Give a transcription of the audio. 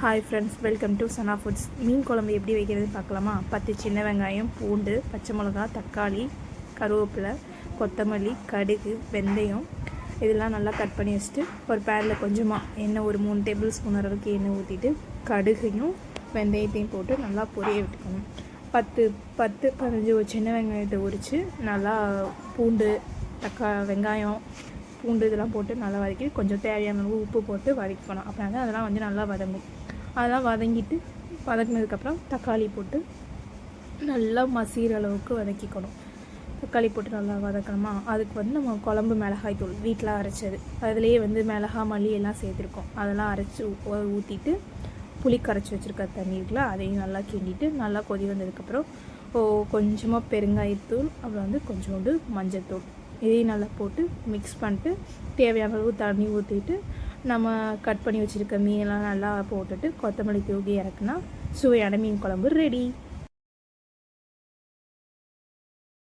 Hi friends, welcome to Sana foods. மீன் குழம்பு எப்படி வைக்கிறது பார்க்கலாமா? 10 சின்ன வெங்காயம், பூண்டு, பச்சை மிளகா, தக்காளி, கருவேப்பிலை, கொத்தமல்லி, கடுகு, வெந்தயம் இதெல்லாம் நல்லா கட் பண்ணி வச்சுட்டு ஒரு பேனில் கொஞ்சமாக எண்ணெய், ஒரு 3 டேபிள் ஸ்பூன் அளவுக்கு எண்ணெய் ஊற்றிட்டு கடுகையும் வெந்தயத்தையும் போட்டு நல்லா பொரிய விட்டுக்கணும். 10-15 ஒரு சின்ன வெங்காயத்தை உரித்து நல்லா பூண்டு, வெங்காயம், பூண்டு இதெல்லாம் போட்டு நல்லா வதக்கி கொஞ்சம் தேவையான அளவு உப்பு போட்டு வதக்கணும். அப்படின்னா அதெல்லாம் வந்து நல்லா வதங்கும். அதெல்லாம் வதங்கினதுக்கப்புறம் தக்காளி போட்டு நல்லா மசிகிற அளவுக்கு வதக்கிக்கணும். தக்காளி போட்டு நல்லா வதக்கணுமா, அதுக்கு வந்து நம்ம குழம்பு மிளகாய் தூள் வீட்டில் அரைச்சது, அதுலேயே வந்து மிளகா, மல்லி எல்லாம் சேர்த்துருக்கோம். அதெல்லாம் அரைச்சி ஊற்றிட்டு புளி கரைச்சி வச்சுருக்க தண்ணி இருக்குல்ல, அதையும் நல்லா கிண்டிட்டு நல்லா கொதி வந்ததுக்கப்புறம் கொஞ்சமாக பெருங்காயத்தூள், அப்புறம் வந்து கொஞ்சோண்டு மஞ்சள்தூள் இதையும் நல்லா போட்டு மிக்ஸ் பண்ணிட்டு தேவையான அளவு தண்ணி ஊற்றிட்டு நம்ம கட் பண்ணி வச்சுருக்க மீனெல்லாம் நல்லா போட்டுட்டு கொத்தமல்லி தூவி இறக்குனா சுவையான மீன் குழம்பு ரெடி.